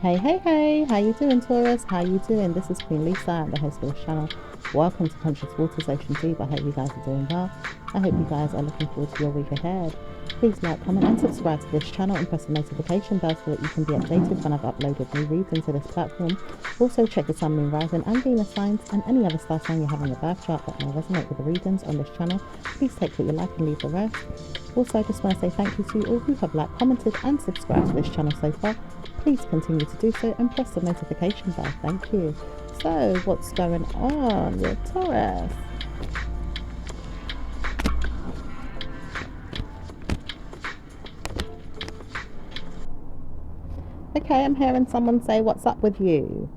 Hey, how you doing, Taurus? How you doing? This is Queen Lisa, I'm the host of this channel. Welcome to Conscious Waters Ocean Deep. I hope you guys are doing well. I hope you guys are looking forward to your week ahead. Please like, comment and subscribe to this channel and press the notification bell so that you can be updated when I've uploaded new readings to this platform. Also check the Sun, Moon, Rising and Venus signs and any other star sign you have on your birth chart that may resonate with the readings on this channel. Please take what you like and leave the rest. Also, I just want to say thank you to all who have liked, commented and subscribed to this channel so far. Please continue to do so and press the notification bell. Thank you. So, what's going on with Taurus? Okay, I'm hearing someone say, what's up with you?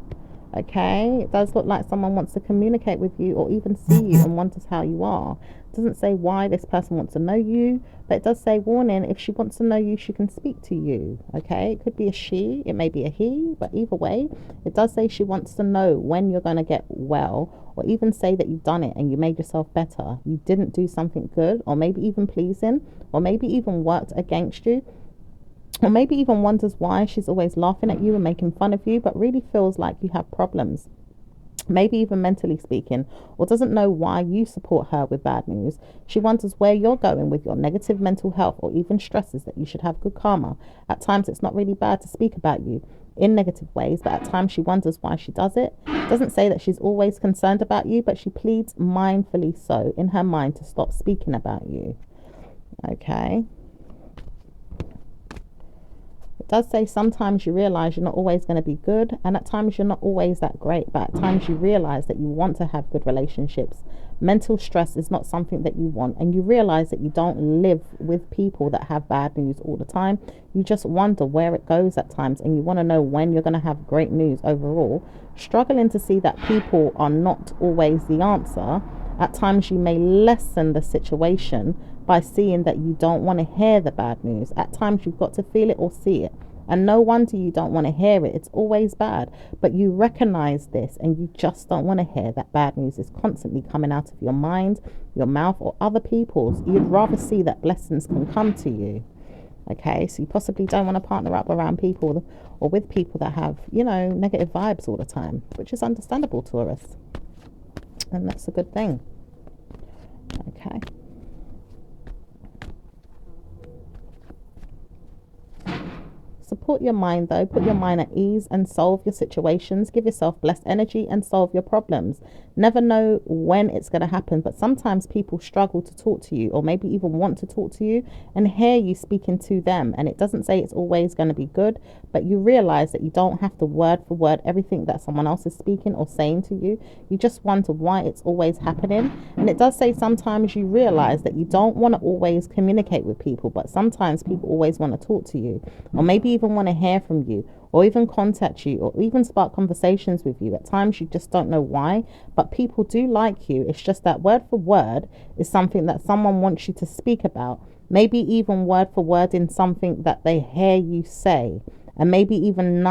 Okay, it does look like someone wants to communicate with you or even see you and wonders how you are. It doesn't say why this person wants to know you, but it does say, warning, if she wants to know you, she can speak to you. Okay, it could be a she, it may be a he, but either way, it does say she wants to know when you're going to get well, or even say that you've done it and you made yourself better. You didn't do something good, or maybe even pleasing, or maybe even worked against you. Or maybe even wonders why she's always laughing at you and making fun of you, but really feels like you have problems. Maybe even mentally speaking, or doesn't know why you support her with bad news. She wonders where you're going with your negative mental health, or even stresses that you should have good karma. At times it's not really bad to speak about you in negative ways, but at times she wonders why she does it. Doesn't say that she's always concerned about you, but she pleads mindfully so in her mind to stop speaking about you. Okay. It does say sometimes you realize you're not always going to be good, and at times you're not always that great, but at times you realize that you want to have good relationships. Mental stress is not something that you want, and you realize that you don't live with people that have bad news all the time. You just wonder where it goes at times, and you want to know when you're going to have great news overall. Struggling to see that people are not always the answer. At times you may lessen the situation by seeing that you don't want to hear the bad news. At times you've got to feel it or see it. And no wonder you don't want to hear it. It's always bad. But you recognize this and you just don't want to hear that bad news is constantly coming out of your mind, your mouth, or other people's. You'd rather see that blessings can come to you. Okay, so you possibly don't want to partner up around people or with people that have, negative vibes all the time, which is understandable, Taurus. And that's a good thing. Okay. Support your mind though, put your mind at ease and solve your situations. Give yourself blessed energy and solve your problems. Never know when it's going to happen, but sometimes people struggle to talk to you, or maybe even want to talk to you and hear you speaking to them. And it doesn't say it's always going to be good, but you realize that you don't have to word for word everything that someone else is speaking or saying to you. You just wonder why it's always happening. And it does say sometimes you realize that you don't want to always communicate with people, but sometimes people always want to talk to you, or maybe even want to hear from you, or even contact you, or even spark conversations with you. At times you just don't know why, but people do like you. It's just that word for word is something that someone wants you to speak about, maybe even word for word in something that they hear you say. And maybe even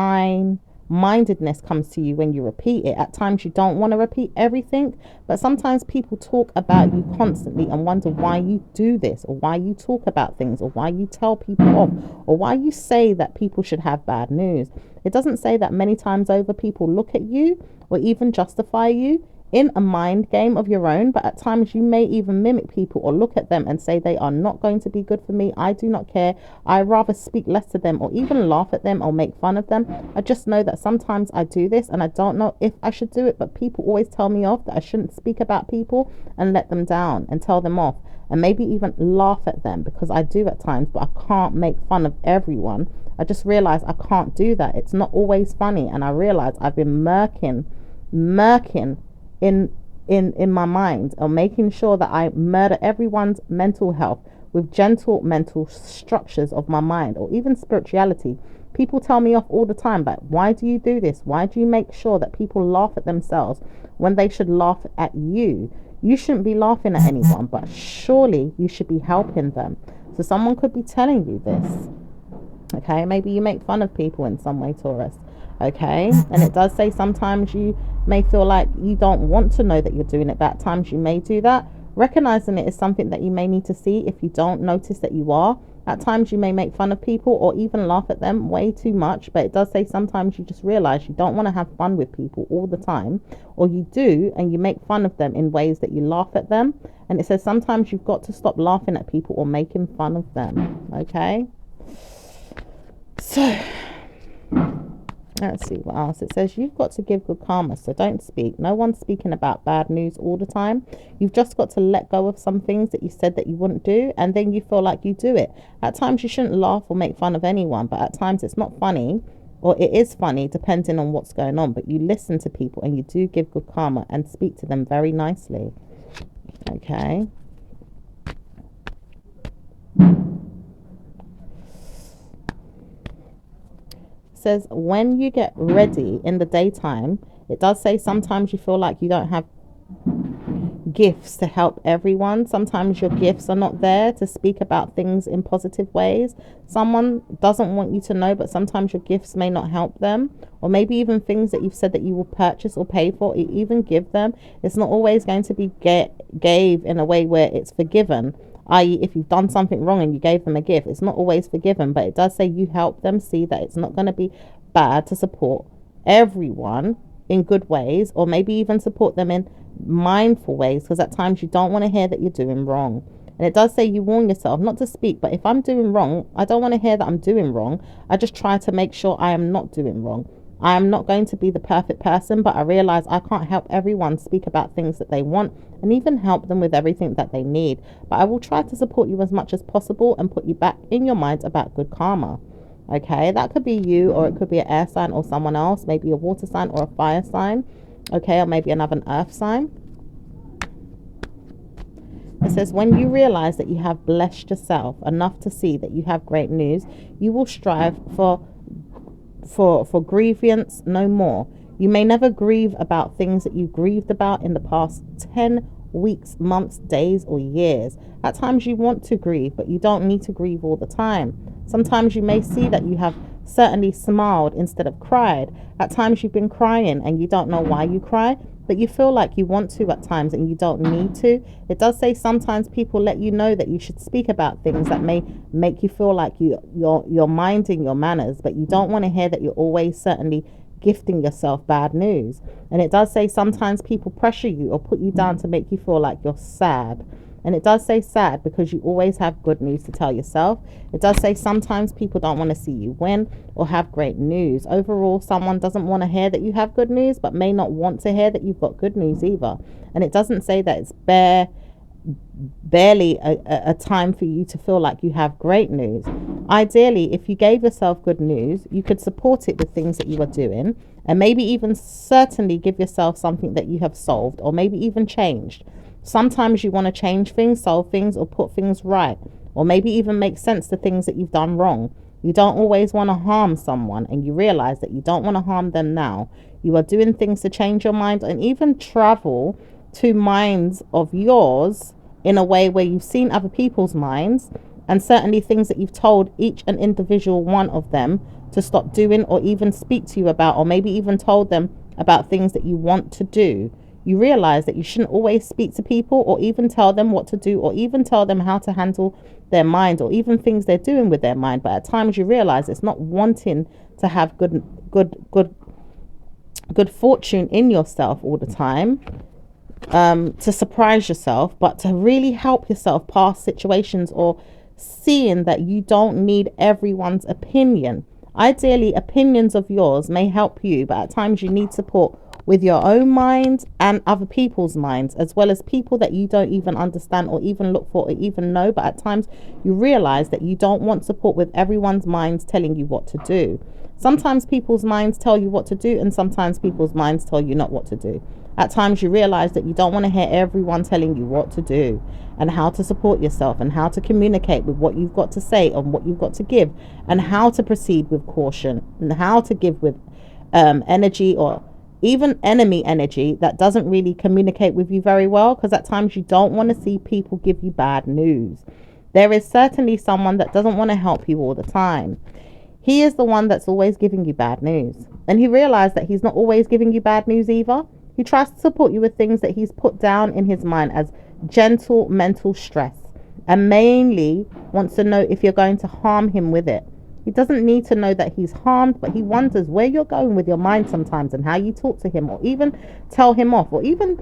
mindedness comes to you when you repeat it. At times you don't want to repeat everything, but sometimes people talk about you constantly and wonder why you do this, or why you talk about things, or why you tell people off, or why you say that people should have bad news. It doesn't say that many times over people look at you or even justify you in a mind game of your own, but at times you may even mimic people or look at them and say they are not going to be good for me. I do not care. I rather speak less to them, or even laugh at them or make fun of them. I just know that sometimes I do this and I don't know if I should do it, but people always tell me off, that I shouldn't speak about people and let them down and tell them off, and maybe even laugh at them, because I do at times, but I can't make fun of everyone. I just realize I can't do that. It's not always funny, and I realize I've been murking in my mind, or making sure that I murder everyone's mental health with gentle mental structures of my mind, or even spirituality. People tell me off all the time, but why do you do this? Why do you make sure that people laugh at themselves when they should laugh at you? You shouldn't be laughing at anyone, but surely you should be helping them. So someone could be telling you this. Okay, maybe you make fun of people in some way, Taurus. Okay, and it does say sometimes you may feel like you don't want to know that you're doing it, but at times you may do that. Recognizing it is something that you may need to see if you don't notice that you are. At times you may make fun of people or even laugh at them way too much, but it does say sometimes you just realize you don't want to have fun with people all the time, or you do and you make fun of them in ways that you laugh at them. And it says sometimes you've got to stop laughing at people or making fun of them. Okay, so let's see what else. It says you've got to give good karma, so don't speak. No one's speaking about bad news all the time. You've just got to let go of some things that you said that you wouldn't do, and then you feel like you do it. At times you shouldn't laugh or make fun of anyone, but at times it's not funny, or it is funny depending on what's going on. But you listen to people and you do give good karma and speak to them very nicely. Okay. Says when you get ready in the daytime, it does say sometimes you feel like you don't have gifts to help everyone. Sometimes your gifts are not there to speak about things in positive ways. Someone doesn't want you to know, but sometimes your gifts may not help them, or maybe even things that you've said that you will purchase or pay for, or even give them. It's not always going to be gave in a way where it's forgiven, i.e. if you've done something wrong and you gave them a gift, it's not always forgiven, but it does say you help them see that it's not going to be bad to support everyone in good ways, or maybe even support them in mindful ways, because at times you don't want to hear that you're doing wrong. And it does say you warn yourself not to speak, but if I'm doing wrong, I don't want to hear that I'm doing wrong. I just try to make sure I am not doing wrong. I am not going to be the perfect person, but I realize I can't help everyone speak about things that they want and even help them with everything that they need. But I will try to support you as much as possible and put you back in your mind about good karma. Okay, that could be you, or it could be an air sign or someone else, maybe a water sign or a fire sign. Okay, or maybe another earth sign. It says when you realize that you have blessed yourself enough to see that you have great news, you will strive for grievance no more. You may never grieve about things that you grieved about in the past 10 weeks, months, days, or years. At times you want to grieve, but you don't need to grieve all the time. Sometimes you may see that you have certainly smiled instead of cried. At times you've been crying and you don't know why you cry, but you feel like you want to at times and you don't need to. It does say sometimes people let you know that you should speak about things that may make you feel like you're minding your manners, but you don't want to hear that you're always certainly gifting yourself bad news. And it does say sometimes people pressure you or put you down to make you feel like you're sad. And it does say sad because you always have good news to tell yourself. It does say sometimes people don't want to see you win or have great news. Overall, someone doesn't want to hear that you have good news, but may not want to hear that you've got good news either. And it doesn't say that it's barely a time for you to feel like you have great news. Ideally, if you gave yourself good news, you could support it with things that you are doing, and maybe even certainly give yourself something that you have solved or maybe even changed. Sometimes you want to change things, solve things, or put things right, or maybe even make sense to things that you've done wrong. You don't always want to harm someone, and you realize that you don't want to harm them now. You are doing things to change your mind and even travel to minds of yours in a way where you've seen other people's minds, and certainly things that you've told each and individual one of them to stop doing or even speak to you about, or maybe even told them about things that you want to do. You realize that you shouldn't always speak to people or even tell them what to do or even tell them how to handle their mind or even things they're doing with their mind. But at times you realize it's not wanting to have good fortune in yourself all the time, to surprise yourself, but to really help yourself past situations, or seeing that you don't need everyone's opinion. Ideally, opinions of yours may help you, but at times you need support with your own mind and other people's minds, as well as people that you don't even understand or even look for or even know. But at times you realize that you don't want support with everyone's minds telling you what to do. Sometimes people's minds tell you what to do, and sometimes people's minds tell you not what to do. At times you realize that you don't want to hear everyone telling you what to do and how to support yourself and how to communicate with what you've got to say and what you've got to give, and how to proceed with caution and how to give with energy or even enemy energy that doesn't really communicate with you very well, because at times you don't want to see people give you bad news. There is certainly someone that doesn't want to help you all the time. He is the one that's always giving you bad news, and he realized that he's not always giving you bad news either. He tries to support you with things that he's put down in his mind as gentle mental stress. and mainly wants to know if you're going to harm him with it. He doesn't need to know that he's harmed, but he wonders where you're going with your mind sometimes, and how you talk to him, or even tell him off, or even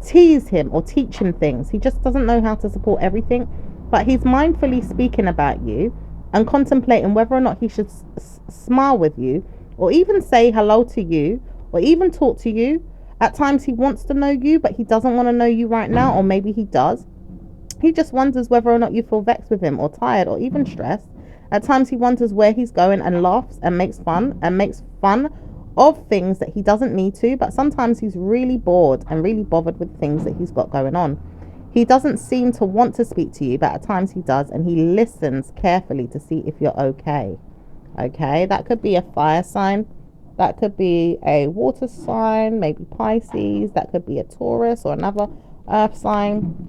tease him or teach him things. He just doesn't know how to support everything, but he's mindfully speaking about you and contemplating whether or not he should smile with you, or even say hello to you, or even talk to you. At times he wants to know you, but he doesn't want to know you right now, or maybe he does. He just wonders whether or not you feel vexed with him, or tired, or even stressed. At times he wonders where he's going, and laughs and makes fun of things that he doesn't need to, but sometimes he's really bored and really bothered with things that he's got going on. He doesn't seem to want to speak to you, but at times he does, and he listens carefully to see if you're okay. Okay, that could be a fire sign. That could be a water sign, maybe Pisces. That could be a Taurus or another earth sign.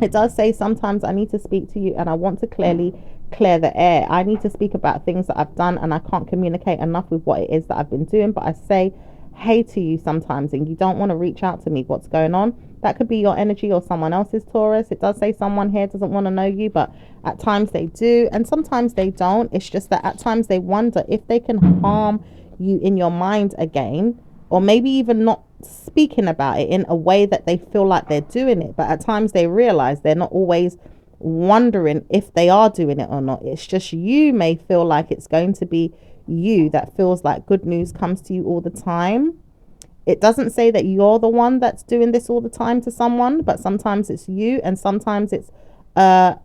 It does say sometimes I need to speak to you and I want to clearly clear the air. I need to speak about things that I've done and I can't communicate enough with what it is that I've been doing, but I say hey to you sometimes and you don't want to reach out to me. What's going on? That could be your energy or someone else's, Taurus. It does say someone here doesn't want to know you, but at times they do and sometimes they don't. It's just that at times they wonder if they can harm you in your mind again, or maybe even not speaking about it in a way that they feel like they're doing it, but at times they realize they're not always wondering if they are doing it or not. It's just you may feel like it's going to be you that feels like good news comes to you all the time. It doesn't say that you're the one that's doing this all the time to someone, but sometimes it's you, and sometimes it's a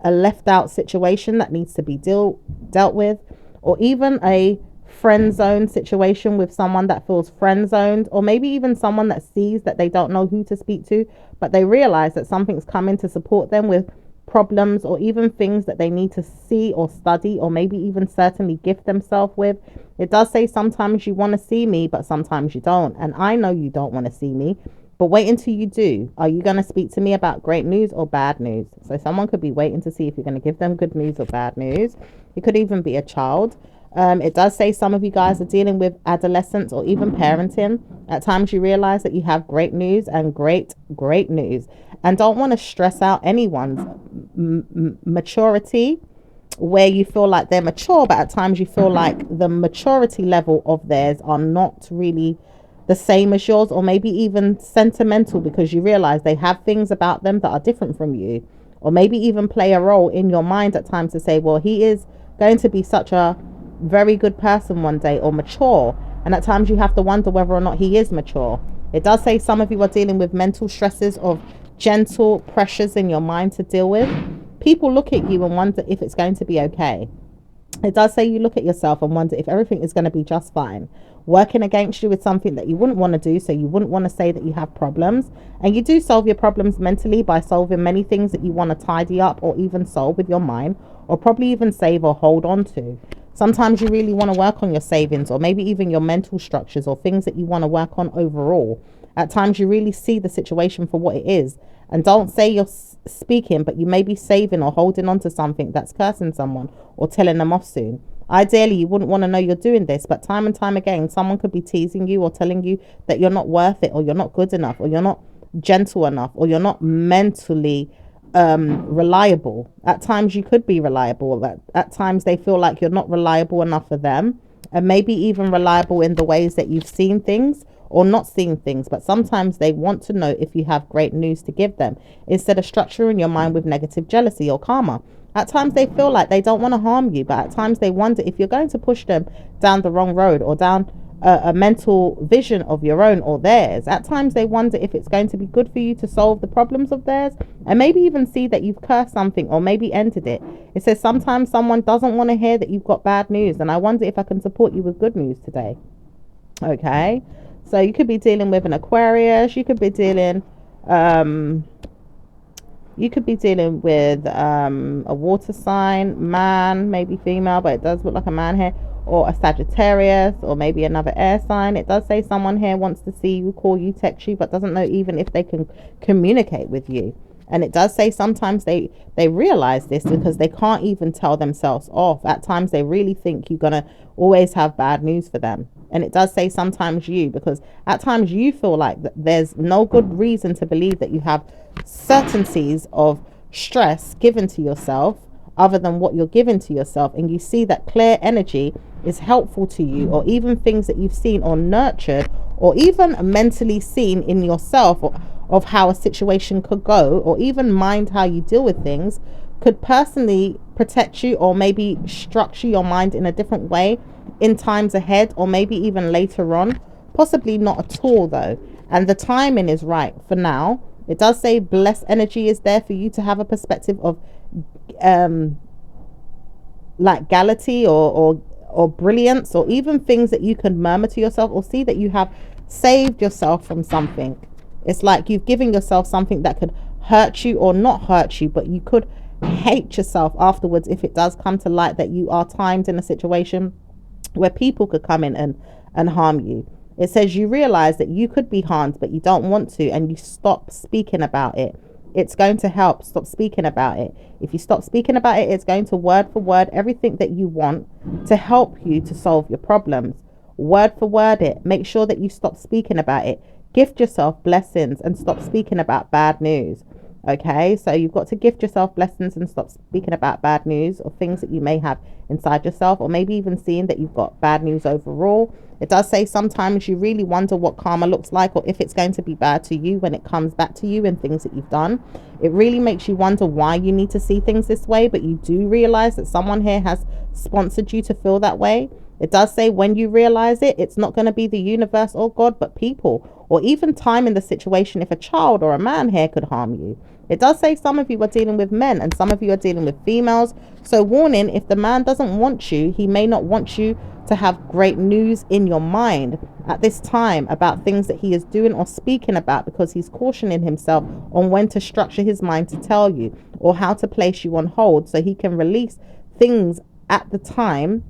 left out situation that needs to be dealt with, or even a friend zone situation with someone that feels friend zoned, or maybe even someone that sees that they don't know who to speak to, but they realize that something's coming to support them with problems, or even things that they need to see or study, or maybe even certainly gift themselves with. It does say sometimes you want to see me, but sometimes you don't, and I know you don't want to see me, but wait until you do. Are you going to speak to me about great news or bad news? So someone could be waiting to see if you're going to give them good news or bad news. It could even be a child. It does say some of you guys are dealing with adolescence or even parenting. At times you realize that you have great news and great news, and don't want to stress out anyone's maturity where you feel like they're mature, but at times you feel like the maturity level of theirs are not really the same as yours, or maybe even sentimental, because you realize they have things about them that are different from you, or maybe even play a role in your mind at times to say, well, he is going to be such a very good person one day, or mature, and at times you have to wonder whether or not he is mature. It does say some of you are dealing with mental stresses of gentle pressures in your mind to deal with. People look at you and wonder if it's going to be okay. It does say you look at yourself and wonder if everything is going to be just fine. Working against you is something that you wouldn't want to do, so you wouldn't want to say that you have problems. And you do solve your problems mentally by solving many things that you want to tidy up or even solve with your mind, or probably even save or hold on to. Sometimes you really want to work on your savings, or maybe even your mental structures, or things that you want to work on overall. At times you really see the situation for what it is, and don't say you're speaking, but you may be saving or holding on to something that's cursing someone or telling them off soon. Ideally, you wouldn't want to know you're doing this, but time and time again, someone could be teasing you or telling you that you're not worth it, or you're not good enough, or you're not gentle enough, or you're not mentally reliable. At times you could be reliable, but at times they feel like you're not reliable enough for them, and maybe even reliable in the ways that you've seen things or not seen things, but sometimes they want to know if you have great news to give them, instead of structuring your mind with negative jealousy or karma. At times they feel like they don't want to harm you, but at times they wonder if you're going to push them down the wrong road, or down a mental vision of your own or theirs. At times they wonder if it's going to be good for you to solve the problems of theirs, and maybe even see that you've cursed something or maybe ended it. It says sometimes someone doesn't want to hear that you've got bad news, and I wonder if I can support you with good news today. Okay, so you could be dealing with an Aquarius. You could be dealing with a water sign, man, maybe female, but it does look like a man here, or a Sagittarius, or maybe another air sign. It does say someone here wants to see you, call you, text you, but doesn't know even if they can communicate with you. And it does say sometimes they realize this because they can't even tell themselves off. At times they really think you're going to always have bad news for them. And it does say sometimes you, because at times you feel like that there's no good reason to believe that you have certainties of stress given to yourself other than what you're giving to yourself, and you see that clear energy is helpful to you, or even things that you've seen or nurtured or even mentally seen in yourself, or of how a situation could go, or even mind how you deal with things, could personally protect you, or maybe structure your mind in a different way in times ahead, or maybe even later on. Possibly not at all though, and the timing is right for now. It does say blessed energy is there for you to have a perspective of like galaxy, or brilliance, or even things that you can murmur to yourself, or see that you have saved yourself from something. It's like you've given yourself something that could hurt you or not hurt you, but you could hate yourself afterwards if it does come to light that you are timed in a situation where people could come in and harm you. It says you realize that you could be harmed, but you don't want to, and you stop speaking about it. It's going to help. Stop speaking about it. If you stop speaking about it, it's going to word for word everything that you want to help you to solve your problems. Word for word it. Make sure that you stop speaking about it. Gift yourself blessings and stop speaking about bad news. Okay, so you've got to gift yourself blessings and stop speaking about bad news or things that you may have inside yourself, or maybe even seeing that you've got bad news overall. It does say sometimes you really wonder what karma looks like, or if it's going to be bad to you when it comes back to you and things that you've done. It really makes you wonder why you need to see things this way, but you do realize that someone here has sponsored you to feel that way. It does say when you realize it, it's not going to be the universe or God, but people, or even time in the situation if a child or a man here could harm you. It does say some of you are dealing with men and some of you are dealing with females. So warning, if the man doesn't want you, he may not want you to have great news in your mind at this time about things that he is doing or speaking about, because he's cautioning himself on when to structure his mind to tell you, or how to place you on hold so he can release things at the time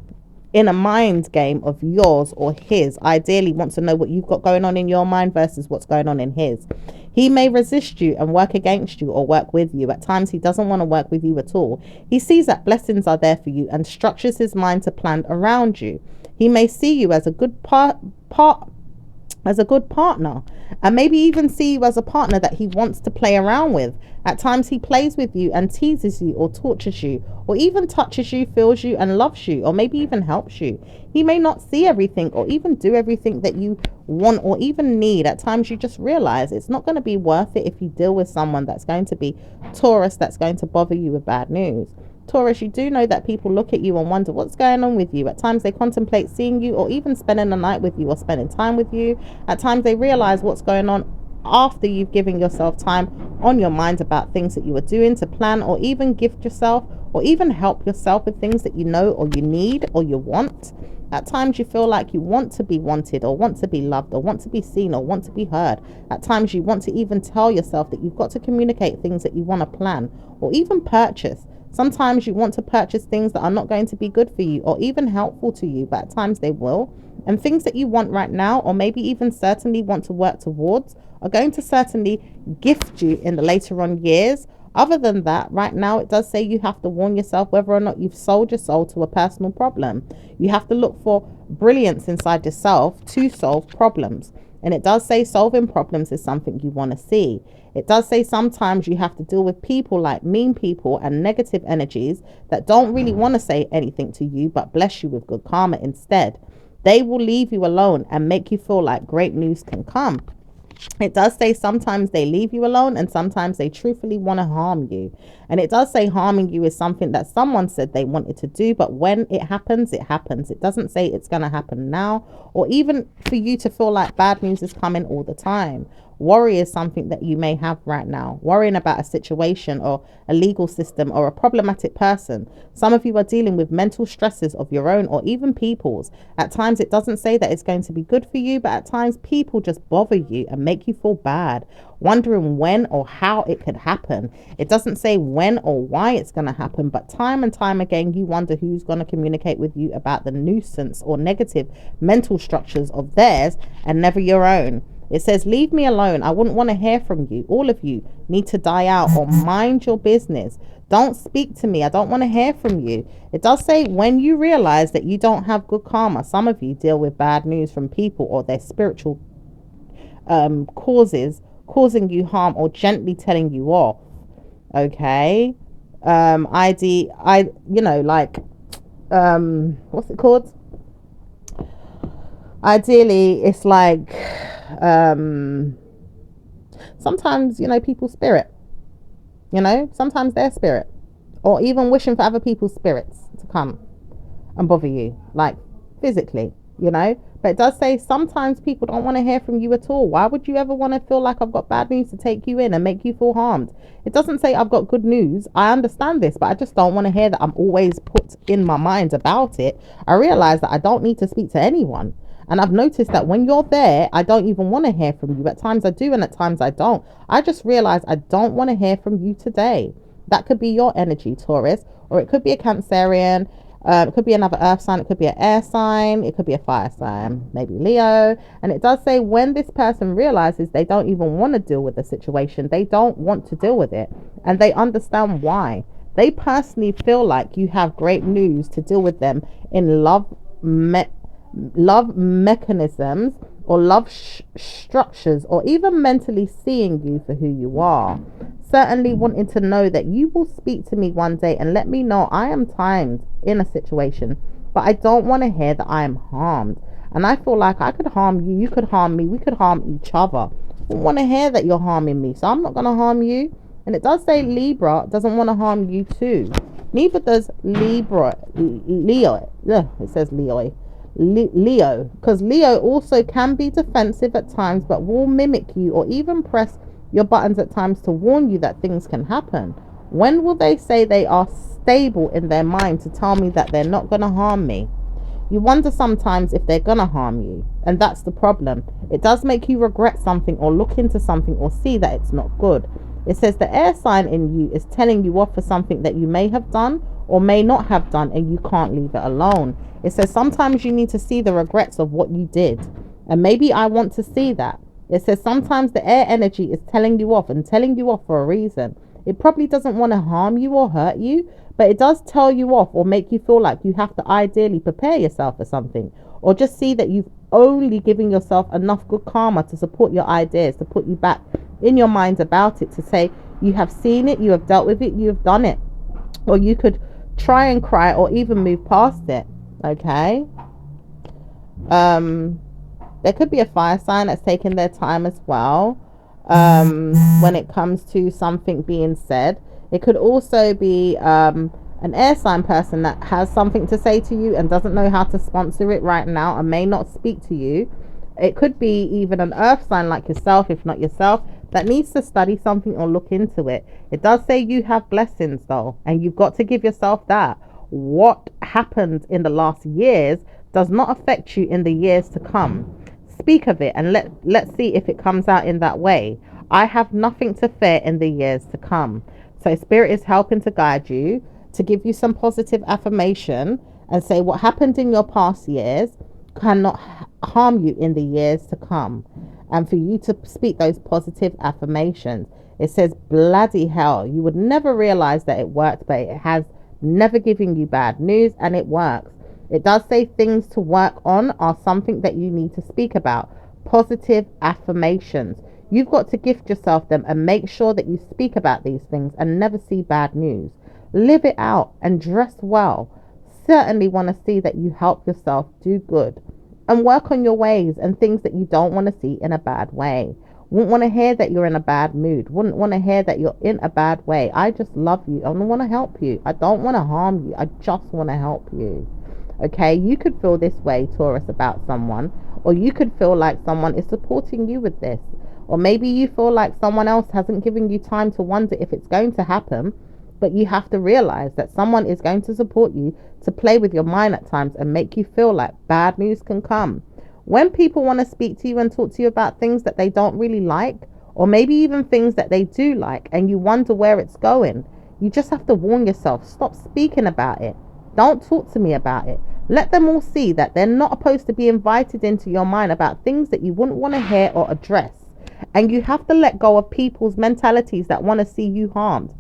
in a mind game of yours or his. Ideally wants to know what you've got going on in your mind versus what's going on in his. He may resist you and work against you or work with you. At times he doesn't want to work with you at all. He sees that blessings are there for you and structures his mind to plan around you. He may see you as a good as a good partner, and maybe even see you as a partner that he wants to play around with. At times he plays with you and teases you or tortures you, or even touches you, feels you and loves you, or maybe even helps you. He may not see everything or even do everything that you want or even need. At times you just realize it's not going to be worth it if you deal with someone that's going to be Taurus, that's going to bother you with bad news. Taurus, you do know that people look at you and wonder what's going on with you. At times they contemplate seeing you or even spending the night with you or spending time with you. At times they realize what's going on after you've given yourself time on your mind about things that you were doing to plan, or even gift yourself, or even help yourself with things that you know or you need or you want. At times you feel like you want to be wanted, or want to be loved, or want to be seen, or want to be heard. At times you want to even tell yourself that you've got to communicate things that you want to plan or even purchase. Sometimes you want to purchase things that are not going to be good for you or even helpful to you, but at times they will. And things that you want right now, or maybe even certainly want to work towards, are going to certainly gift you in the later on years. Other than that, right now it does say you have to warn yourself whether or not you've sold your soul to a personal problem. You have to look for brilliance inside yourself to solve problems. And it does say solving problems is something you want to see. It does say sometimes you have to deal with people like mean people and negative energies that don't really want to say anything to you but bless you with good karma instead. They will leave you alone and make you feel like great news can come. It does say sometimes they leave you alone and sometimes they truthfully want to harm you. And it does say harming you is something that someone said they wanted to do, but when it happens, it happens. It doesn't say it's going to happen now, or even for you to feel like bad news is coming all the time. Worry is something that you may have right now, worrying about a situation or a legal system or a problematic person. Some of you are dealing with mental stresses of your own or even people's. At times it doesn't say that it's going to be good for you, but at times people just bother you and make you feel bad, wondering when or how it could happen. It doesn't say when or why it's going to happen, but time and time again you wonder who's going to communicate with you about the nuisance or negative mental structures of theirs and never your own. It says, leave me alone. I wouldn't want to hear from you. All of you need to die out or mind your business. Don't speak to me. I don't want to hear from you. It does say when you realize that you don't have good karma, some of you deal with bad news from people or their spiritual causes causing you harm or gently telling you off. Okay. Like, what's it called? Ideally, it's like, um, sometimes, people's spirit, sometimes their spirit, or even wishing for other people's spirits to come and bother you, like physically. But it does say sometimes people don't want to hear from you at all. Why would you ever want to feel like I've got bad news to take you in and make you feel harmed? It doesn't say I've got good news. I understand this, but I just don't want to hear that I'm always put in my mind about it. I realize that I don't need to speak to anyone. And I've noticed that when you're there, I don't even want to hear from you. At times I do, and at times I don't. I just realize I don't want to hear from you today. That could be your energy, Taurus, or it could be a Cancerian. It could be another earth sign. It could be an air sign. It could be a fire sign, maybe Leo. And it does say when this person realizes they don't even want to deal with the situation, they don't want to deal with it. And they understand why. They personally feel like you have great news to deal with them in love mechanisms or love structures, or even mentally seeing you for who you are. Certainly wanting to know that you will speak to me one day and let me know I am timed in a situation, but I don't want to hear that I am harmed. And I feel like I could harm you, you could harm me, we could harm each other. I don't want to hear that you're harming me, so I'm not going to harm you. And it does say Libra doesn't want to harm you too. Neither does Leo. It says Leo, because Leo also can be defensive at times, but will mimic you or even press your buttons at times to warn you that things can happen. When will they say they are stable in their mind to tell me that they're not going to harm me? You wonder sometimes if they're going to harm you, and that's the problem. It does make you regret something or look into something or see that it's not good. It says the air sign in you is telling you off for something that you may have done or may not have done, and you can't leave it alone. It says sometimes you need to see the regrets of what you did, and maybe I want to see that. It says sometimes the air energy is telling you off and telling you off for a reason. It probably doesn't want to harm you or hurt you, but it does tell you off or make you feel like you have to ideally prepare yourself for something, or just see that you've only given yourself enough good karma to support your ideas, to put you back in your mind about it, to say you have seen it, you have dealt with it, you have done it, or you could try and cry or even move past it. Okay. There could be a fire sign that's taking their time as well. When it comes to something being said, it could also be an air sign person that has something to say to you and doesn't know how to sponsor it right now and may not speak to you. It could be even an earth sign like yourself, if not yourself, that needs to study something or look into it. It does say you have blessings though, and you've got to give yourself that. What happened in the last years does not affect you in the years to come. Speak of it and let's see if it comes out in that way. I have nothing to fear in the years to come. So spirit is helping to guide you, to give you some positive affirmation and say what happened in your past years cannot harm you in the years to come, and for you to speak those positive affirmations. It says bloody hell, you would never realize that it worked, but it has never given you bad news, and it works. It does say things to work on are something that you need to speak about. Positive affirmations. You've got to gift yourself them and make sure that you speak about these things and never see bad news. Live it out and dress well. Certainly want to see that you help yourself do good and work on your ways and things that you don't want to see in a bad way. Wouldn't want to hear that you're in a bad mood. Wouldn't want to hear that you're in a bad way. I just love you. I want to help you. I don't want to harm you. I just want to help you. Okay, you could feel this way, Taurus, about someone, or you could feel like someone is supporting you with this, or maybe you feel like someone else hasn't given you time to wonder if it's going to happen, but you have to realize that someone is going to support you, to play with your mind at times and make you feel like bad news can come. When people want to speak to you and talk to you about things that they don't really like, or maybe even things that they do like, and you wonder where it's going, you just have to warn yourself, stop speaking about it. Don't talk to me about it. Let them all see that they're not supposed to be invited into your mind about things that you wouldn't want to hear or address. And you have to let go of people's mentalities that want to see you harmed.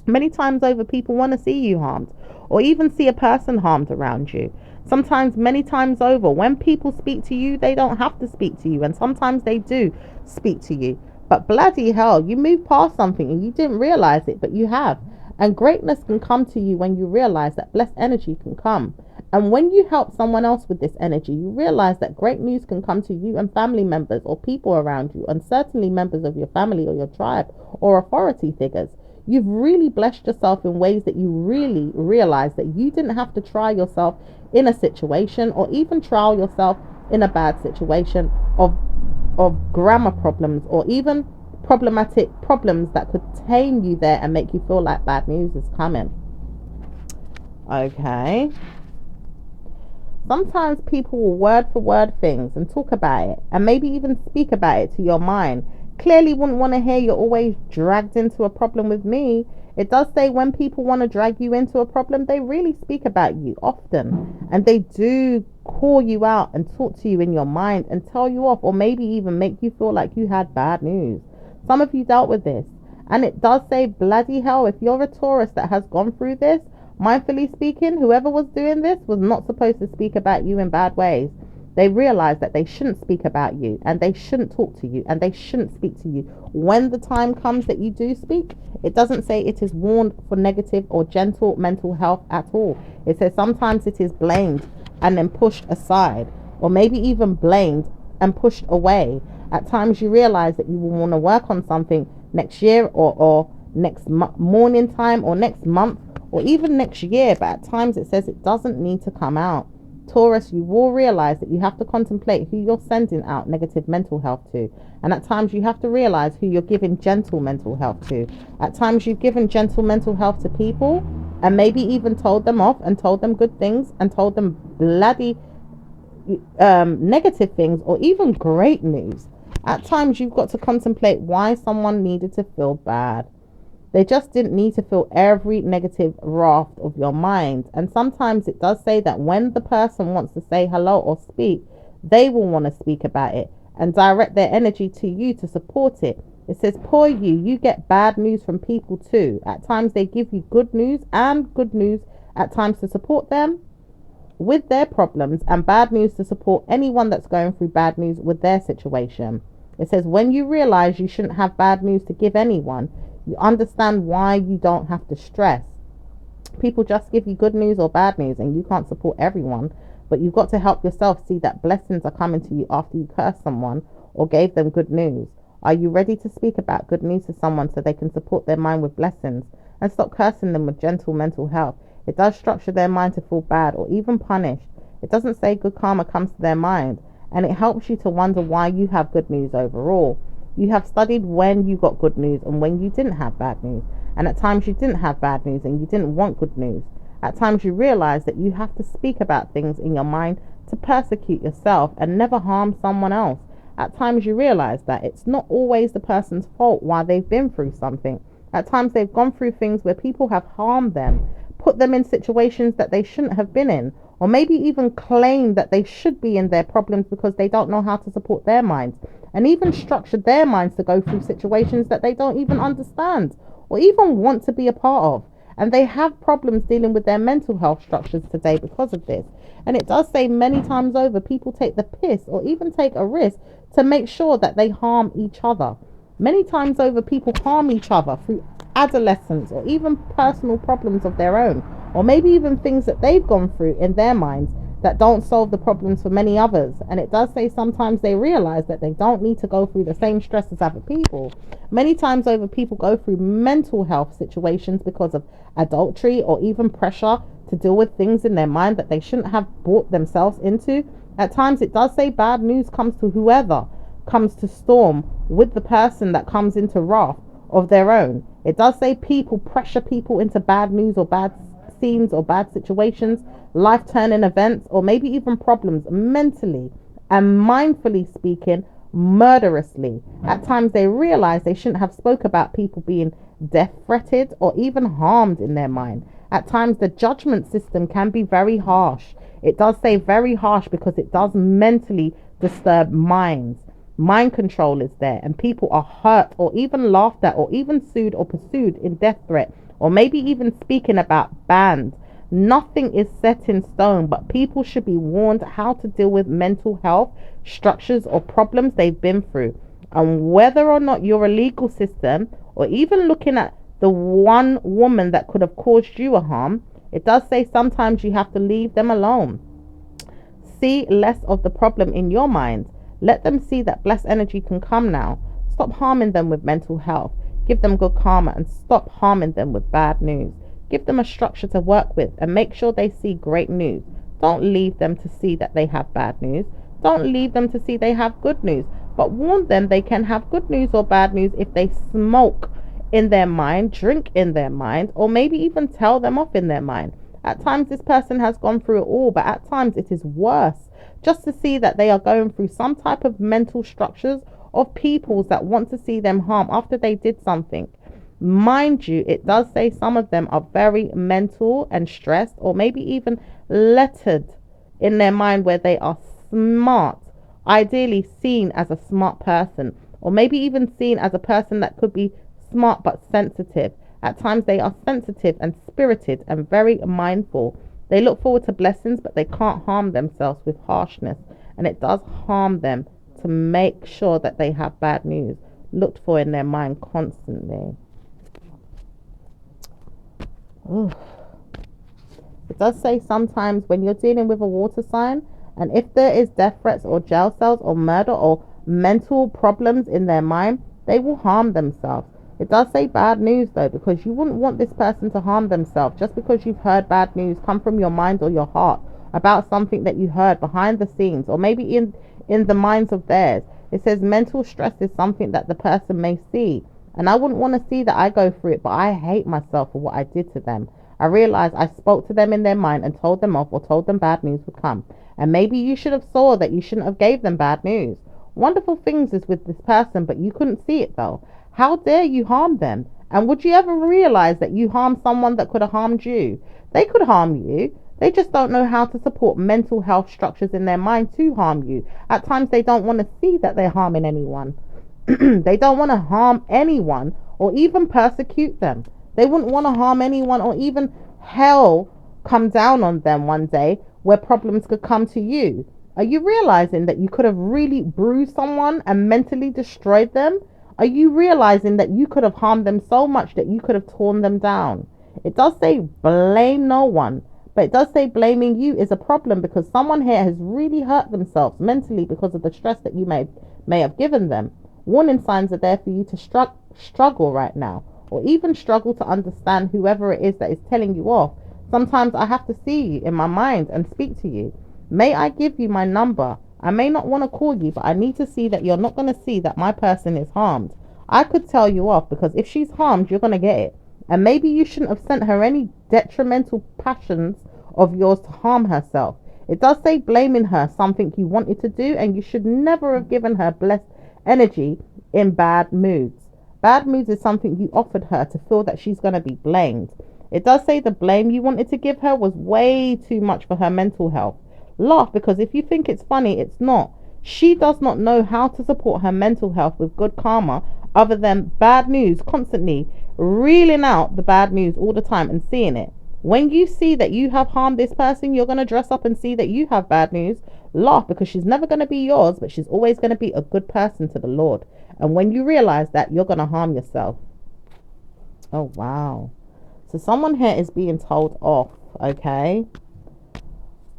Many times over, people want to see you harmed, or even see a person harmed around you. Sometimes, many times over, when people speak to you, they don't have to speak to you, and sometimes they do speak to you. But bloody hell, you moved past something and you didn't realize it, but you have. And greatness can come to you when you realize that blessed energy can come. And when you help someone else with this energy, you realize that great news can come to you and family members or people around you, and certainly members of your family or your tribe or authority figures. You've really blessed yourself in ways that you really realize that you didn't have to try yourself in a situation, or even trial yourself in a bad situation of grammar problems, or even problematic problems that could tame you there and make you feel like bad news is coming. Okay. Sometimes people will word for word things and talk about it, and maybe even speak about it to your mind. Clearly wouldn't want to hear you're always dragged into a problem with me. It does say when people want to drag you into a problem, they really speak about you often, and they do call you out and talk to you in your mind and tell you off, or maybe even make you feel like you had bad news. Some of you dealt with this, and it does say bloody hell, if you're a Taurus that has gone through this, mindfully speaking, whoever was doing this was not supposed to speak about you in bad ways. They realized that they shouldn't speak about you, and they shouldn't talk to you, and they shouldn't speak to you. When the time comes that you do speak, it doesn't say it is warned for negative or gentle mental health at all. It says sometimes it is blamed and then pushed aside, or maybe even blamed and pushed away. At times you realize that you will want to work on something next year, or next morning time, or next month, or even next year, but at times it says it doesn't need to come out. Taurus, you will realize that you have to contemplate who you're sending out negative mental health to. And at times you have to realize who you're giving gentle mental health to. At times you've given gentle mental health to people, and maybe even told them off and told them good things and told them bloody negative things, or even great news. At times you've got to contemplate why someone needed to feel bad. They just didn't need to feel every negative raft of your mind. And sometimes it does say that when the person wants to say hello or speak, they will want to speak about it and direct their energy to you to support it. It says, poor you get bad news from people too. At times they give you good news, and good news at times to support them with their problems, and bad news to support anyone that's going through bad news with their situation. It says, when you realize you shouldn't have bad news to give anyone, you understand why you don't have to stress. People just give you good news or bad news, and you can't support everyone, but you've got to help yourself see that blessings are coming to you after you curse someone or gave them good news. Are you ready to speak about good news to someone so they can support their mind with blessings and stop cursing them with gentle mental health? It does structure their mind to feel bad or even punished. It doesn't say good karma comes to their mind, and it helps you to wonder why you have good news overall. You have studied when you got good news and when you didn't have bad news. And at times you didn't have bad news and you didn't want good news. At times you realize that you have to speak about things in your mind to persecute yourself and never harm someone else. At times you realize that it's not always the person's fault while they've been through something. At times they've gone through things where people have harmed them, put them in situations that they shouldn't have been in, or maybe even claim that they should be in their problems because they don't know how to support their minds, and even structured their minds to go through situations that they don't even understand or even want to be a part of. And they have problems dealing with their mental health structures today because of this. And it does say many times over, people take the piss or even take a risk to make sure that they harm each other. Many times over, people harm each other through adolescence or even personal problems of their own, or maybe even things that they've gone through in their minds that don't solve the problems for many others. And it does say sometimes they realize that they don't need to go through the same stress as other people. Many times over, people go through mental health situations because of adultery or even pressure to deal with things in their mind that they shouldn't have brought themselves into. At times it does say bad news comes to whoever comes to storm with the person that comes into wrath of their own. It does say people pressure people into bad news or bad scenes or bad situations, life-turning events, or maybe even problems mentally and mindfully speaking, murderously. At times they realize they shouldn't have spoke about people being death threatened or even harmed in their mind. At times the judgment system can be very harsh. It does say very harsh because it does mentally disturb minds. Mind control is there, and people are hurt or even laughed at or even sued or pursued in death threat, or maybe even speaking about bans. Nothing is set in stone, but people should be warned how to deal with mental health structures or problems they've been through. And whether or not you're a legal system, or even looking at the one woman that could have caused you a harm, it does say sometimes you have to leave them alone. See less of the problem in your mind. Let them see that blessed energy can come now. Stop harming them with mental health. Give them good karma and stop harming them with bad news. Give them a structure to work with and make sure they see great news. Don't leave them to see that they have bad news. Don't leave them to see they have good news. But warn them they can have good news or bad news if they smoke in their mind, drink in their mind, or maybe even tell them off in their mind. At times this person has gone through it all, but at times it is worse. Just to see that they are going through some type of mental structures of peoples that want to see them harm after they did something. Mind you, it does say some of them are very mental and stressed, or maybe even lettered in their mind where they are smart, ideally seen as a smart person, or maybe even seen as a person that could be smart but sensitive. At times they are sensitive and spirited and very mindful. They look forward to blessings, but they can't harm themselves with harshness, and it does harm them to make sure that they have bad news looked for in their mind constantly. Ooh. It does say sometimes when you're dealing with a water sign, and if there is death threats or jail cells or murder or mental problems in their mind, they will harm themselves. It does say bad news though, because you wouldn't want this person to harm themselves just because you've heard bad news come from your mind or your heart about something that you heard behind the scenes, or maybe in the minds of theirs. It says mental stress is something that the person may see, and I wouldn't want to see that I go through it, but I hate myself for what I did to them. I realized I spoke to them in their mind and told them off, or told them bad news would come, and maybe you should have saw that you shouldn't have gave them bad news. Wonderful things is with this person, but you couldn't see it though. How dare you harm them? And would you ever realize that you harmed someone that could have harmed you? They could harm you. They just don't know how to support mental health structures in their mind to harm you. At times they don't want to see that they're harming anyone. They don't want to harm anyone or even persecute them. They wouldn't want to harm anyone, or even hell come down on them one day where problems could come to you. Are you realizing that you could have really bruised someone and mentally destroyed them? Are you realizing that you could have harmed them so much that you could have torn them down? It does say blame no one, but it does say blaming you is a problem, because someone here has really hurt themselves mentally because of the stress that you may have given them. Warning signs are there for you to struggle right now, or even struggle to understand whoever it is that is telling you off. Sometimes I have to see you in my mind and speak to you. May I give you my number? I may not want to call you, but I need to see that you're not going to see that my person is harmed. I could tell you off, because if she's harmed, you're going to get it. And maybe you shouldn't have sent her any detrimental passions of yours to harm herself. It does say blaming her something you wanted to do, and you should never have given her blessed energy in bad moods. Bad moods is something you offered her to feel that she's going to be blamed. It does say the blame you wanted to give her was way too much for her mental health. Laugh, because if you think it's funny, it's not. She does not know how to support her mental health with good karma other than bad news, constantly reeling out the bad news all the time and seeing it. When you see that you have harmed this person, you're going to dress up and see that you have bad news. Laugh, because she's never going to be yours, but she's always going to be a good person to the Lord. And when you realize that, you're going to harm yourself. Oh, wow. So someone here is being told off, okay?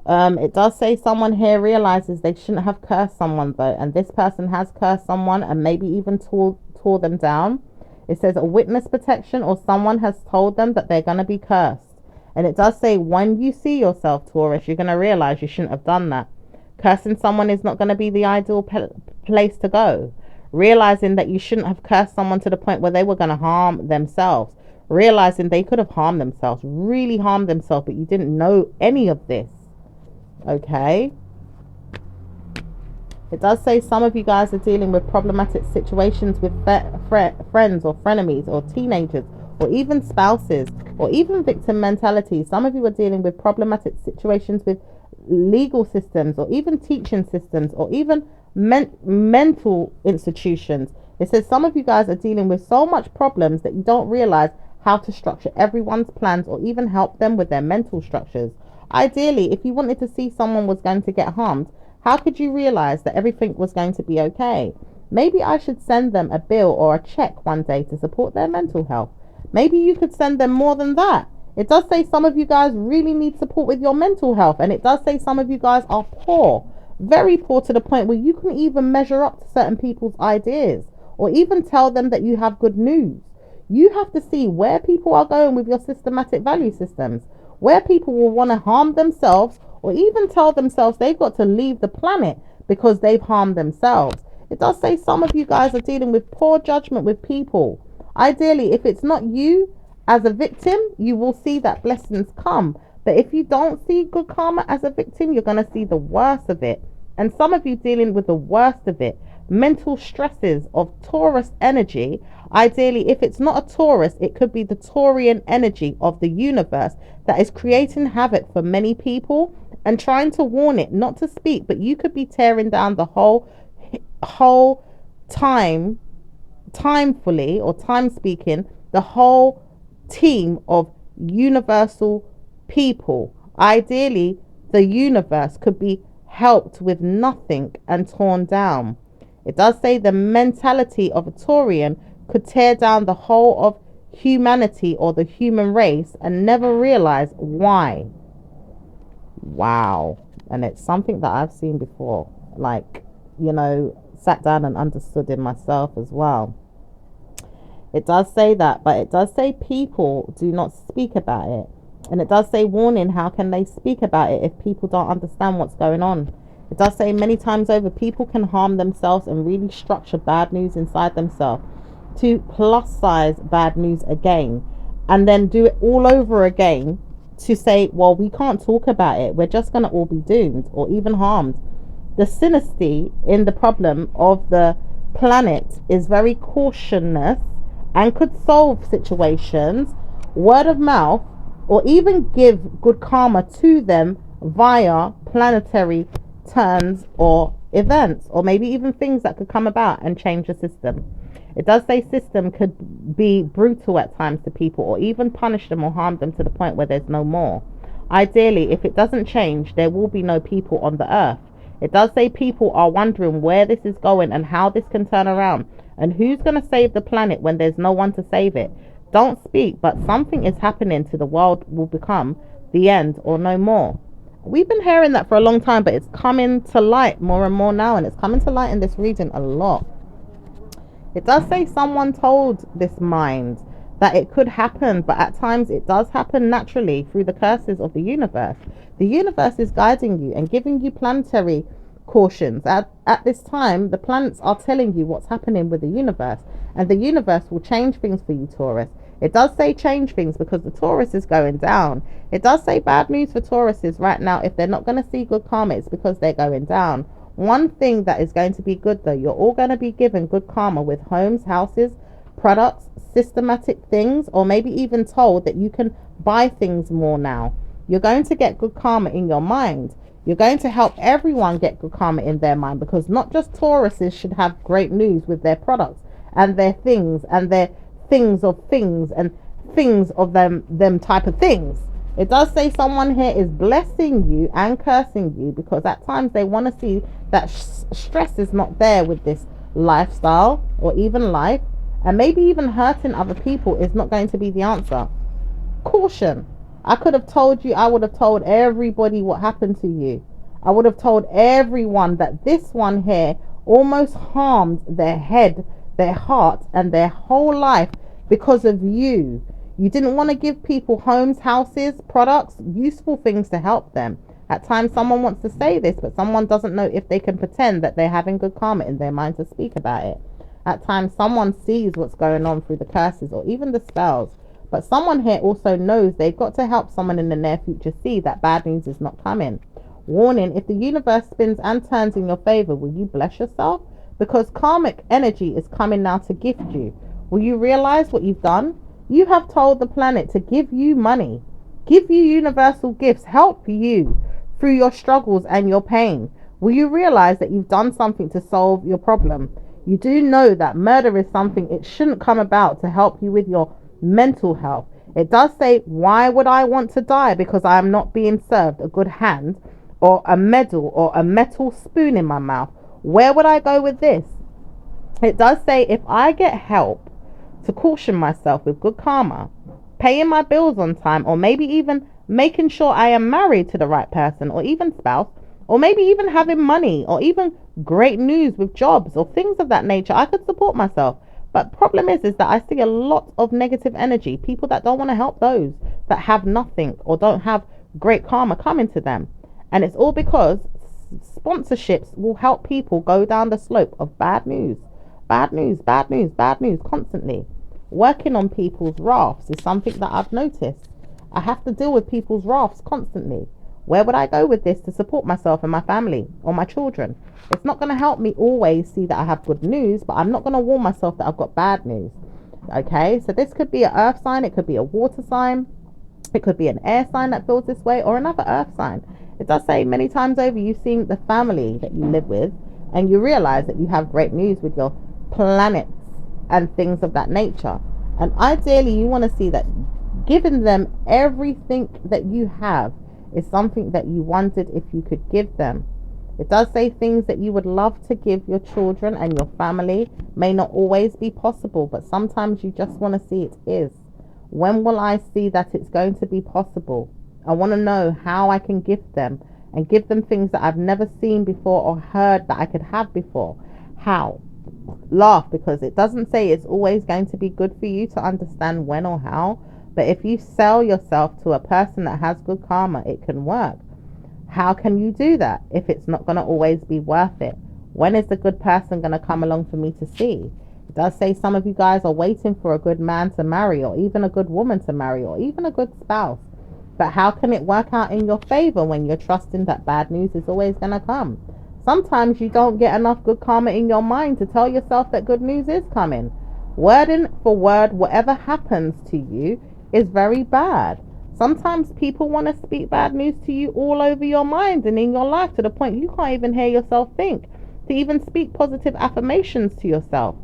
It does say someone here realizes they shouldn't have cursed someone though, and this person has cursed someone and maybe even tore them down. It says a witness protection, or someone has told them that they're going to be cursed. And it does say when you see yourself, Taurus, you're going to realize you shouldn't have done that. Cursing someone is not going to be the ideal place to go. Realizing that you shouldn't have cursed someone to the point where they were going to harm themselves. Realizing they could have harmed themselves, really harmed themselves, but you didn't know any of this. Okay, it does say some of you guys are dealing with problematic situations with friends or frenemies or teenagers or even spouses or even victim mentality. Some of you are dealing with problematic situations with legal systems or even teaching systems or even mental institutions. It says some of you guys are dealing with so much problems that you don't realize how to structure everyone's plans or even help them with their mental structures. Ideally, if you wanted to see someone was going to get harmed, how could you realize that everything was going to be okay? Maybe I should send them a bill or a check one day to support their mental health. Maybe you could send them more than that. It does say some of you guys really need support with your mental health, and it does say some of you guys are poor, very poor, to the point where you can even measure up to certain people's ideas or even tell them that you have good news. You have to see where people are going with your systematic value systems, where people will want to harm themselves or even tell themselves they've got to leave the planet because they've harmed themselves. It does say some of you guys are dealing with poor judgment with people. Ideally, if it's not you as a victim, you will see that blessings come. But if you don't see good karma as a victim, you're going to see the worst of it. And some of you dealing with the worst of it. Mental stresses of Taurus energy. Ideally, if it's not a Taurus, it could be the Taurian energy of the universe that is creating havoc for many people and trying to warn it not to speak. But you could be tearing down the whole timefully, or time speaking, the whole team of universal people. Ideally, the universe could be helped with nothing and torn down. It does say the mentality of a Taurian could tear down the whole of humanity or the human race and never realize why. Wow. And it's something that I've seen before, like, sat down and understood in myself as well. It does say that, but it does say people do not speak about it. And it does say, warning, how can they speak about it if people don't understand what's going on? It does say many times over, people can harm themselves and really structure bad news inside themselves to plus size bad news again, and then do it all over again to say, well, we can't talk about it. We're just going to all be doomed or even harmed. The synastry in the problem of the planet is very cautious and could solve situations, word of mouth, or even give good karma to them via planetary turns or events, or maybe even things that could come about and change the system. It does say system could be brutal at times to people, or even punish them or harm them to the point where there's no more. Ideally, if it doesn't change, there will be no people on the earth. It does say people are wondering where this is going and how this can turn around, and who's going to save the planet when there's no one to save it. Don't speak, but something is happening to the world will become the end or no more. We've been hearing that for a long time, but it's coming to light more and more now, and it's coming to light in this region a lot. It does say someone told this mind that it could happen, but at times it does happen naturally through the curses of the universe. The universe is guiding you and giving you planetary cautions. At this time, the planets are telling you what's happening with the universe, and the universe will change things for you, Taurus. It does say change things because the Taurus is going down. It does say bad news for Tauruses right now. If they're not going to see good karma, it's because they're going down. One thing that is going to be good, though, you're all going to be given good karma with homes, houses, products, systematic things, or maybe even told that you can buy things more now. You're going to get good karma in your mind. You're going to help everyone get good karma in their mind, because not just Tauruses should have great news with their products and their things and their things of things and things of them type of things. It does say someone here is blessing you and cursing you, because at times they want to see that stress is not there with this lifestyle or even life, and maybe even hurting other people is not going to be the answer. Caution. I could have told you, I would have told everybody what happened to you. I would have told everyone that this one here almost harmed their head, their heart, and their whole life because of you. You didn't want to give people homes, houses, products, useful things to help them. At times someone wants to say this, but someone doesn't know if they can pretend that they're having good karma in their mind to speak about it. At times someone sees what's going on through the curses or even the spells, but someone here also knows they've got to help someone in the near future see that bad news is not coming. Warning, if the universe spins and turns in your favor, will you bless yourself? Because karmic energy is coming now to gift you. Will you realize what you've done? You have told the planet to give you money, give you universal gifts, help you through your struggles and your pain. Will you realize that you've done something to solve your problem? You do know that murder is something it shouldn't come about to help you with your mental health. It does say, why would I want to die because I am not being served a good hand or a medal or a metal spoon in my mouth? Where would I go with this? It does say if I get help to caution myself with good karma, paying my bills on time, or maybe even making sure I am married to the right person, or even spouse, or maybe even having money, or even great news with jobs or things of that nature, I could support myself. But problem is that I see a lot of negative energy, people that don't want to help those that have nothing or don't have great karma coming to them. And it's all because sponsorships will help people go down the slope of bad news. Bad news, bad news, bad news constantly. Working on people's rafts is something that I've noticed. I have to deal with people's rafts constantly. Where would I go with this to support myself and my family or my children? It's not going to help me always see that I have good news, but I'm not going to warn myself that I've got bad news. Okay, so this could be an earth sign, it could be a water sign, it could be an air sign that feels this way, or another earth sign. It does say many times over you've seen the family that you live with and you realize that you have great news with your planets and things of that nature. And ideally, you want to see that giving them everything that you have is something that you wondered if you could give them. It does say things that you would love to give your children and your family may not always be possible, but sometimes you just want to see it is. When will I see that it's going to be possible? I want to know how I can gift them and give them things that I've never seen before or heard that I could have before. How? Laugh, because it doesn't say it's always going to be good for you to understand when or how, but if you sell yourself to a person that has good karma, it can work. How can you do that if it's not going to always be worth it? When is the good person going to come along for me to see? It does say some of you guys are waiting for a good man to marry, or even a good woman to marry, or even a good spouse. But how can it work out in your favor when you're trusting that bad news is always going to come? Sometimes you don't get enough good karma in your mind to tell yourself that good news is coming. Word for word, whatever happens to you is very bad. Sometimes people want to speak bad news to you all over your mind and in your life to the point you can't even hear yourself think, to even speak positive affirmations to yourself.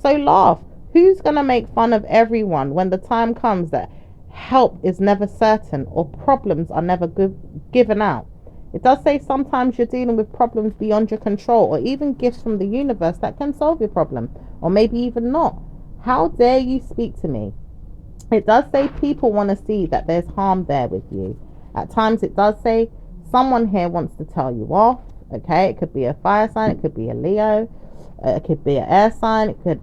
So laugh. Who's going to make fun of everyone when the time comes that help is never certain or problems are never given out? It does say sometimes you're dealing with problems beyond your control, or even gifts from the universe that can solve your problem, or maybe even not. How dare you speak to me? It does say people want to see that there's harm there with you. At times it does say someone here wants to tell you off. Okay, it could be a fire sign, it could be a Leo, it could be an air sign, it could,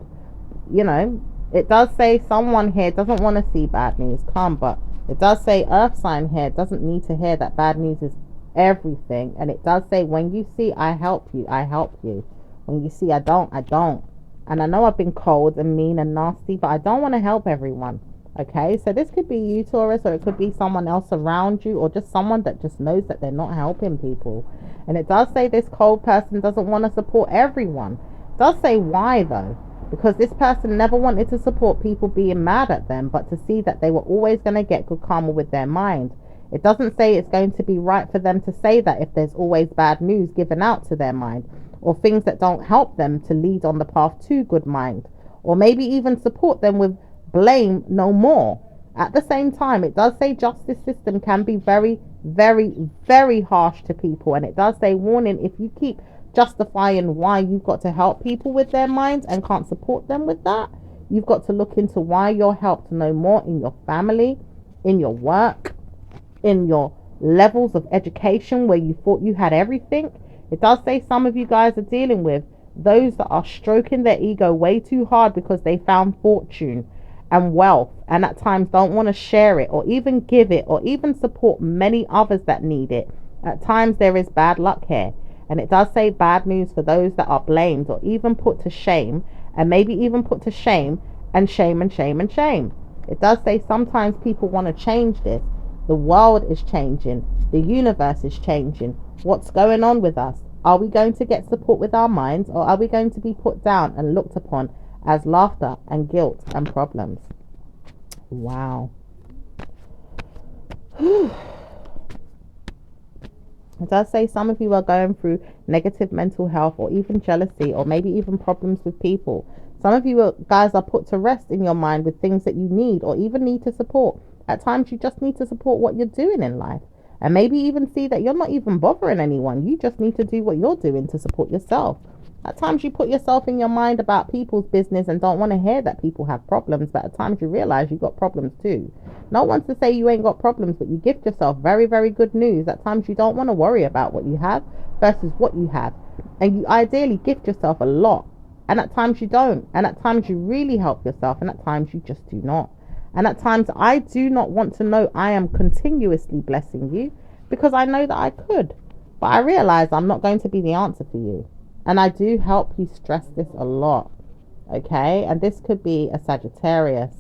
it does say someone here doesn't want to see bad news come, but it does say earth sign here doesn't need to hear that bad news is everything. And it does say when you see I help you, I help you. When you see I don't, I don't. And I know I've been cold and mean and nasty, but I don't want to help everyone. Okay, so this could be you, Taurus, or it could be someone else around you, or just someone that just knows that they're not helping people. And it does say this cold person doesn't want to support everyone. It does say why though, because this person never wanted to support people being mad at them, but to see that they were always going to get good karma with their mind. It doesn't say it's going to be right for them to say that if there's always bad news given out to their mind, or things that don't help them to lead on the path to good mind, or maybe even support them with blame no more. At the same time, it does say justice system can be very, very, very harsh to people. And it does say warning, if you keep justifying why you've got to help people with their minds and can't support them with that, you've got to look into why you're helped no more in your family, in your work, in your levels of education where you thought you had everything. It does say some of you guys are dealing with those that are stroking their ego way too hard because they found fortune and wealth, and at times don't want to share it or even give it or even support many others that need it. At times there is bad luck here. And it does say bad news for those that are blamed or even put to shame, and maybe even put to shame and shame and shame and shame. It does say sometimes people want to change this. The world is changing. The universe is changing. What's going on with us? Are we going to get support with our minds, or are we going to be put down and looked upon as laughter and guilt and problems? Wow. It does say some of you are going through negative mental health or even jealousy or maybe even problems with people. Some of you guys are put to rest in your mind with things that you need or even need to support. At times you just need to support what you're doing in life, and maybe even see that you're not even bothering anyone. You just need to do what you're doing to support yourself. At times you put yourself in your mind about people's business and don't want to hear that people have problems, but at times you realize you've got problems too. No one's to say you ain't got problems, but you gift yourself very, very good news. At times you don't want to worry about what you have versus what you have. And you ideally gift yourself a lot. And at times you don't. And at times you really help yourself. And at times you just do not. And at times I do not want to know I am continuously blessing you because I know that I could. But I realize I'm not going to be the answer for you. And I do help you stress this a lot. Okay? And this could be a Sagittarius.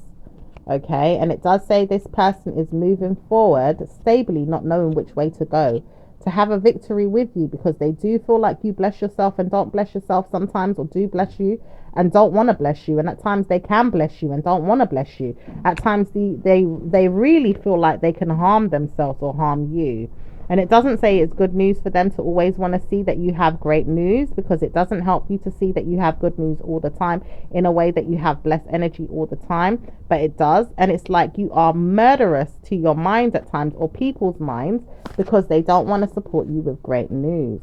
Okay? And it does say this person is moving forward stably, not knowing which way to go, to have a victory with you, because they do feel like you bless yourself and don't bless yourself sometimes, or do bless you and don't want to bless you, and at times they can bless you and don't want to bless you. At times they really feel like they can harm themselves or harm you. And it doesn't say it's good news for them to always want to see that you have great news, because it doesn't help you to see that you have good news all the time in a way that you have blessed energy all the time. But it does. And it's like you are murderous to your mind at times, or people's minds, because they don't want to support you with great news.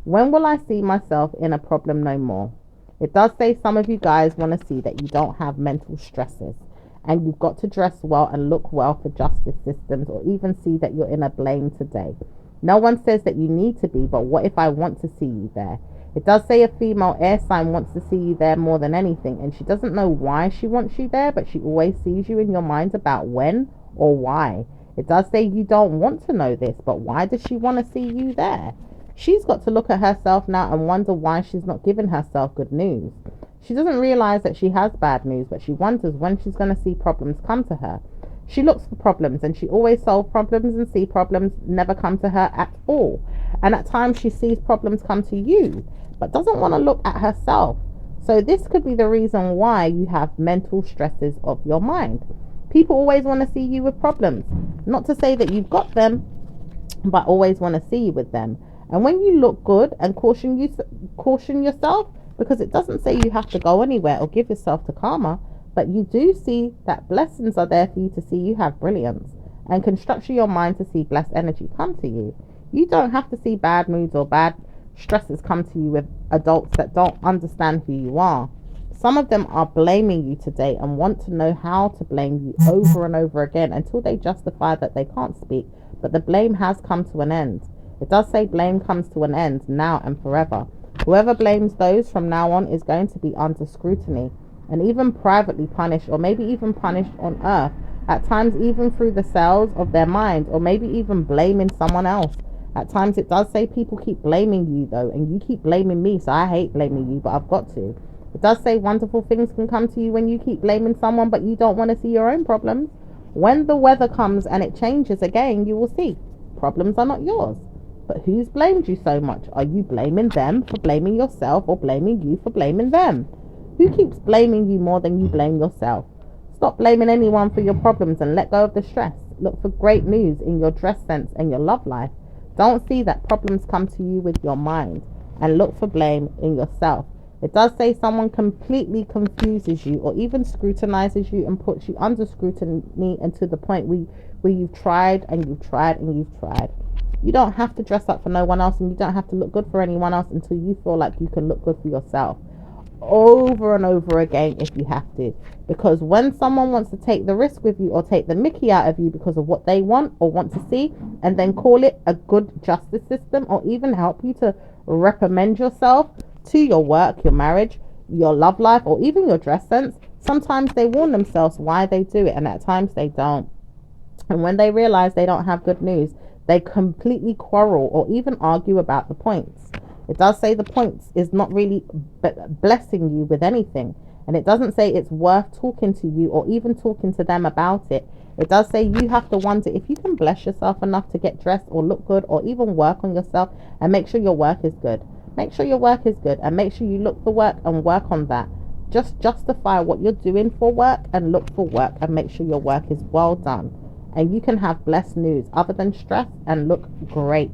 When will I see myself in a problem no more? It does say some of you guys want to see that you don't have mental stresses. And you've got to dress well and look well for justice systems, or even see that you're in a blame today. No one says that you need to be, but what if I want to see you there? It does say a female air sign wants to see you there more than anything, and she doesn't know why she wants you there, but she always sees you in your mind about when or why. It does say you don't want to know this, but why does she want to see you there? She's got to look at herself now and wonder why she's not giving herself good news. She doesn't realize that she has bad news, but she wonders when she's going to see problems come to her. She looks for problems, and she always solves problems, and see problems never come to her at all. And at times she sees problems come to you, but doesn't want to look at herself. So this could be the reason why you have mental stresses of your mind. People always want to see you with problems. Not to say that you've got them, but always want to see you with them. And when you look good, and caution yourself, because it doesn't say you have to go anywhere or give yourself to karma, but you do see that blessings are there for you to see you have brilliance, and can structure your mind to see blessed energy come to you. You don't have to see bad moods or bad stresses come to you with adults that don't understand who you are. Some of them are blaming you today and want to know how to blame you over and over again until they justify that they can't speak, but the blame has come to an end. It does say blame comes to an end now and forever. Whoever blames those from now on is going to be under scrutiny, and even privately punished, or maybe even punished on earth, at times even through the cells of their mind, or maybe even blaming someone else. At times it does say people keep blaming you though, and you keep blaming me, so I hate blaming you, but I've got to. It does say wonderful things can come to you when you keep blaming someone, but you don't want to see your own problems. When the weather comes and it changes again, you will see problems are not yours. But who's blamed you so much? Are you blaming them for blaming yourself, or blaming you for blaming them? Who keeps blaming you more than you blame yourself? Stop blaming anyone for your problems and let go of the stress. Look for great news in your dress sense and your love life. Don't see that problems come to you with your mind, and look for blame in yourself. It does say someone completely confuses you, or even scrutinizes you and puts you under scrutiny, and to the point where you've tried and you've tried and you've tried. You don't have to dress up for no one else, and you don't have to look good for anyone else until you feel like you can look good for yourself. Over and over again if you have to. Because when someone wants to take the risk with you, or take the mickey out of you because of what they want or want to see, and then call it a good justice system, or even help you to reprimand yourself to your work, your marriage, your love life, or even your dress sense, sometimes they warn themselves why they do it, and at times they don't. And when they realize they don't have good news, they completely quarrel or even argue about the points. It does say the points is not really blessing you with anything. And it doesn't say it's worth talking to you or even talking to them about it. It does say you have to wonder if you can bless yourself enough to get dressed or look good, or even work on yourself and make sure your work is good. Make sure your work is good, and make sure you look for work and work on that. Just justify what you're doing for work and look for work, and make sure your work is well done. And you can have blessed news other than stress and look great.